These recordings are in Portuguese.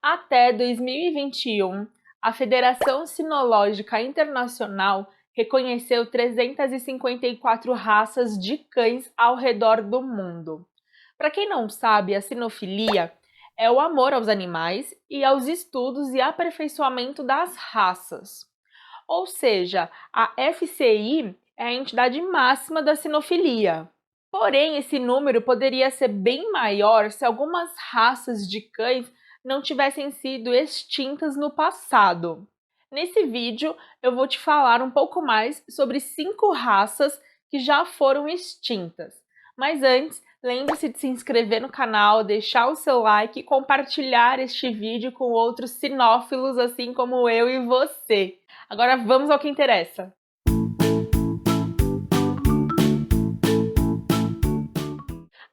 Até 2021, a Federação Sinológica Internacional reconheceu 354 raças de cães ao redor do mundo. Para quem não sabe, a sinofilia é o amor aos animais e aos estudos e aperfeiçoamento das raças. Ou seja, a FCI é a entidade máxima da sinofilia. Porém, esse número poderia ser bem maior se algumas raças de cães não tivessem sido extintas no passado. Nesse vídeo, eu vou te falar um pouco mais sobre 5 raças que já foram extintas. Mas antes, lembre-se de se inscrever no canal, deixar o seu like e compartilhar este vídeo com outros sinófilos assim como eu e você. Agora vamos ao que interessa.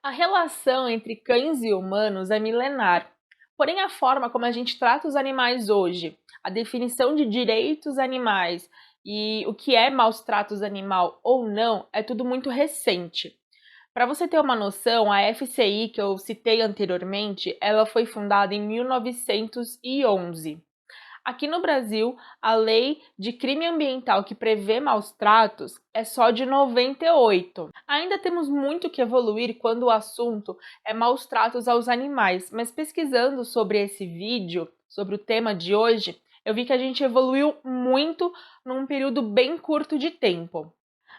A relação entre cães e humanos é milenar, porém a forma como a gente trata os animais hoje, a definição de direitos animais e o que é maus tratos animal ou não, é tudo muito recente. Para você ter uma noção, a FCI que eu citei anteriormente, ela foi fundada em 1911. Aqui no Brasil, a lei de crime ambiental que prevê maus tratos é só de 98. Ainda temos muito que evoluir quando o assunto é maus tratos aos animais, mas pesquisando sobre esse vídeo, sobre o tema de hoje, eu vi que a gente evoluiu muito num período bem curto de tempo.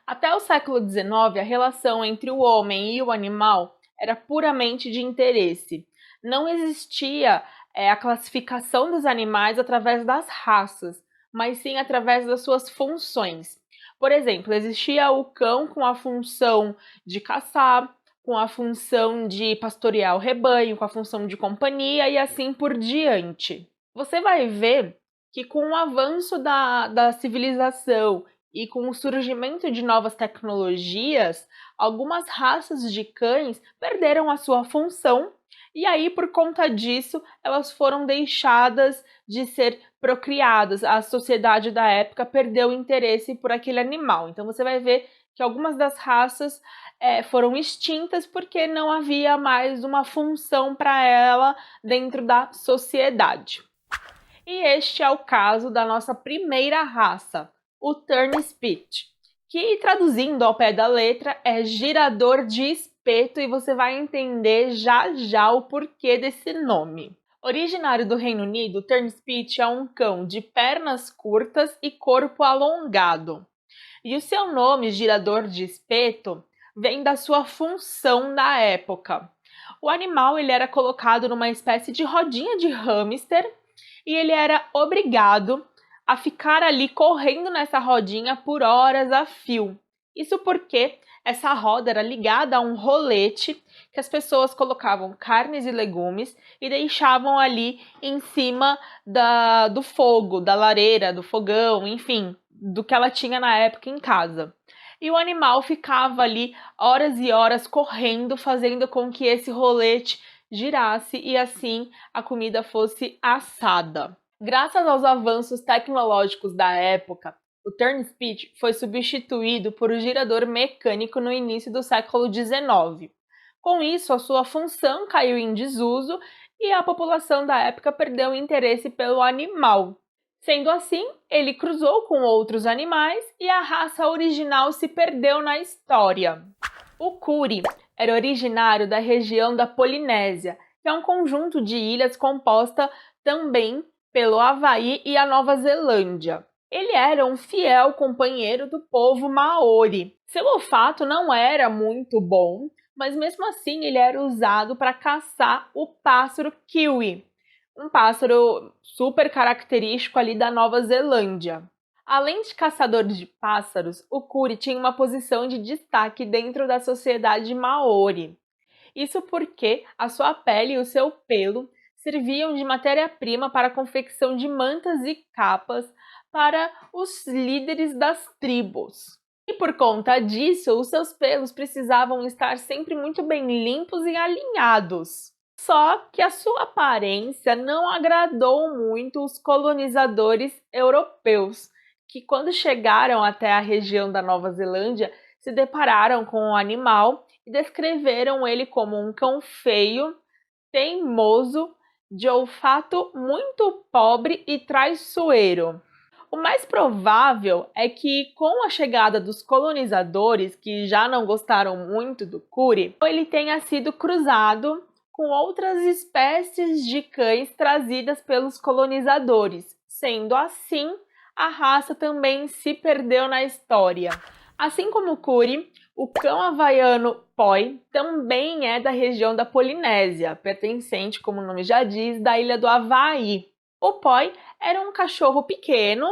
Até o século XIX, a relação entre o homem e o animal era puramente de interesse. Não existia a classificação dos animais através das raças, mas sim através das suas funções. Por exemplo, existia o cão com a função de caçar, com a função de pastorear o rebanho, com a função de companhia e assim por diante. Você vai ver que com o avanço da civilização e com o surgimento de novas tecnologias, algumas raças de cães perderam a sua função e aí, por conta disso, elas foram deixadas de ser procriadas. A sociedade da época perdeu o interesse por aquele animal. Então, você vai ver que algumas das raças foram extintas porque não havia mais uma função para ela dentro da sociedade. E este é o caso da nossa primeira raça, o Turnspit, que traduzindo ao pé da letra é girador de espeto, e você vai entender já já o porquê desse nome. Originário do Reino Unido, o Turnspit é um cão de pernas curtas e corpo alongado. E o seu nome, girador de espeto, vem da sua função na época. O animal ele era colocado numa espécie de rodinha de hamster e ele era obrigado a ficar ali correndo nessa rodinha por horas a fio. Isso porque essa roda era ligada a um rolete que as pessoas colocavam carnes e legumes e deixavam ali em cima do fogo, da lareira, do fogão, enfim, do que ela tinha na época em casa. E o animal ficava ali horas e horas correndo, fazendo com que esse rolete girasse e assim a comida fosse assada. Graças aos avanços tecnológicos da época, o Turnspit foi substituído por um girador mecânico no início do século XIX. Com isso, a sua função caiu em desuso e a população da época perdeu o interesse pelo animal. Sendo assim, ele cruzou com outros animais e a raça original se perdeu na história. O Kuri era originário da região da Polinésia, que é um conjunto de ilhas composta também pelo Havaí e a Nova Zelândia. Ele era um fiel companheiro do povo Maori. Seu olfato não era muito bom, mas mesmo assim ele era usado para caçar o pássaro kiwi, um pássaro super característico ali da Nova Zelândia. Além de caçador de pássaros, o Kuri tinha uma posição de destaque dentro da sociedade Maori. Isso porque a sua pele e o seu pelo serviam de matéria-prima para a confecção de mantas e capas para os líderes das tribos. E por conta disso, os seus pelos precisavam estar sempre muito bem limpos e alinhados. Só que a sua aparência não agradou muito os colonizadores europeus, que quando chegaram até a região da Nova Zelândia, se depararam com o animal e descreveram ele como um cão feio, teimoso de olfato muito pobre e traiçoeiro. O mais provável é que, com a chegada dos colonizadores, que já não gostaram muito do Curi, ele tenha sido cruzado com outras espécies de cães trazidas pelos colonizadores. Sendo assim, a raça também se perdeu na história. Assim como o Curi, o cão havaiano Poi também é da região da Polinésia, pertencente, como o nome já diz, da ilha do Havaí. O Poi era um cachorro pequeno,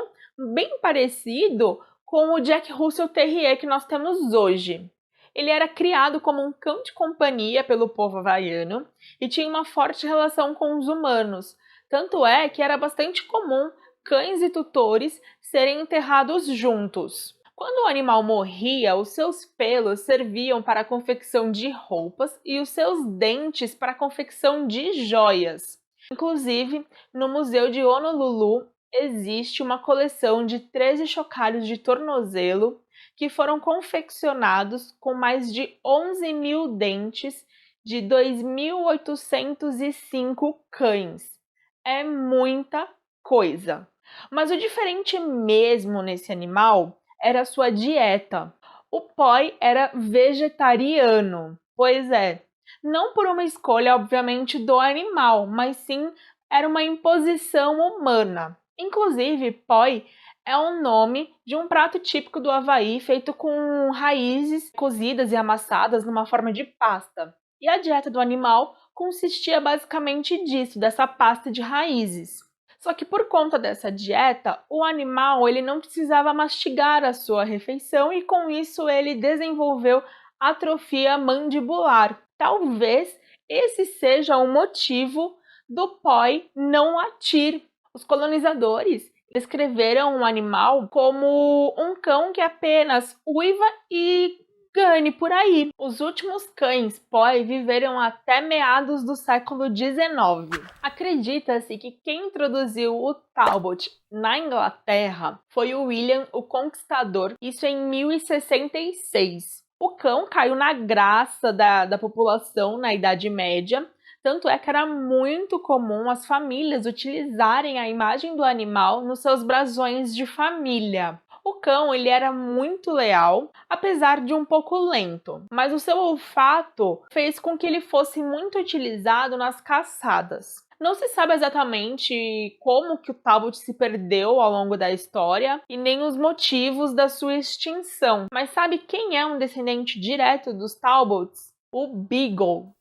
bem parecido com o Jack Russell Terrier que nós temos hoje. Ele era criado como um cão de companhia pelo povo havaiano e tinha uma forte relação com os humanos. Tanto é que era bastante comum cães e tutores serem enterrados juntos. Quando o animal morria, os seus pelos serviam para a confecção de roupas e os seus dentes para a confecção de joias. Inclusive, no Museu de Honolulu existe uma coleção de 13 chocalhos de tornozelo que foram confeccionados com mais de 11 mil dentes de 2.805 cães. É muita coisa. Mas o diferente mesmo nesse animal era a sua dieta. O Poi era vegetariano, pois é, não por uma escolha, obviamente, do animal, mas sim era uma imposição humana. Inclusive, Poi é o nome de um prato típico do Havaí feito com raízes cozidas e amassadas numa forma de pasta. E a dieta do animal consistia basicamente disso, dessa pasta de raízes. Só que por conta dessa dieta, o animal ele não precisava mastigar a sua refeição e com isso ele desenvolveu atrofia mandibular. Talvez esse seja o motivo do Poi não atir. Os colonizadores descreveram um animal como um cão que apenas uiva e gane por aí. Os últimos cães Poi viveram até meados do século XIX. Acredita-se que quem introduziu o Talbot na Inglaterra foi o William o Conquistador, isso em 1066. O cão caiu na graça da população na Idade Média, tanto é que era muito comum as famílias utilizarem a imagem do animal nos seus brasões de família. O cão ele era muito leal, apesar de um pouco lento, mas o seu olfato fez com que ele fosse muito utilizado nas caçadas. Não se sabe exatamente como que o Talbot se perdeu ao longo da história e nem os motivos da sua extinção, mas sabe quem é um descendente direto dos Talbots? O Beagle.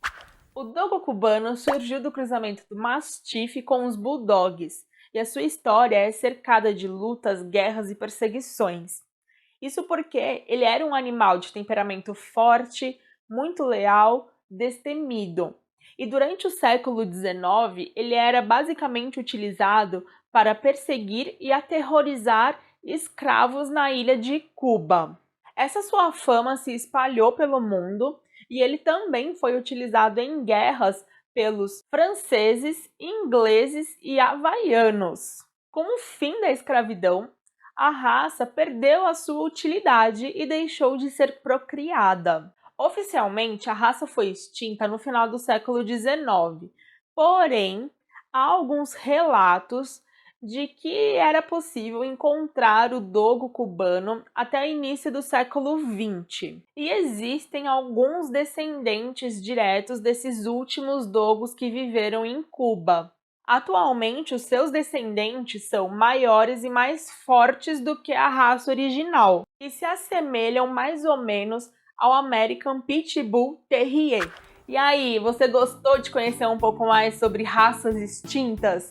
O dogo cubano surgiu do cruzamento do Mastiff com os Bulldogs, e a sua história é cercada de lutas, guerras e perseguições. Isso porque ele era um animal de temperamento forte, muito leal, destemido. E durante o século XIX, ele era basicamente utilizado para perseguir e aterrorizar escravos na ilha de Cuba. Essa sua fama se espalhou pelo mundo e ele também foi utilizado em guerras pelos franceses, ingleses e havaianos. Com o fim da escravidão, a raça perdeu a sua utilidade e deixou de ser procriada. Oficialmente, a raça foi extinta no final do século XIX, porém, há alguns relatos de que era possível encontrar o dogo cubano até o início do século XX. E existem alguns descendentes diretos desses últimos dogos que viveram em Cuba. Atualmente, os seus descendentes são maiores e mais fortes do que a raça original e se assemelham mais ou menos ao American Pitbull Terrier. E aí, você gostou de conhecer um pouco mais sobre raças extintas?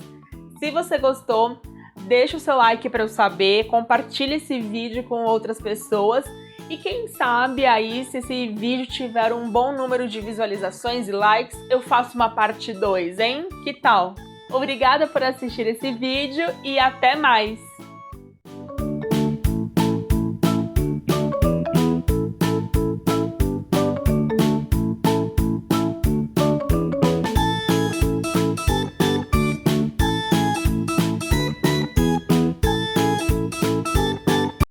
Se você gostou, deixa o seu like para eu saber, compartilhe esse vídeo com outras pessoas e quem sabe aí, se esse vídeo tiver um bom número de visualizações e likes, eu faço uma parte 2, hein? Que tal? Obrigada por assistir esse vídeo e até mais!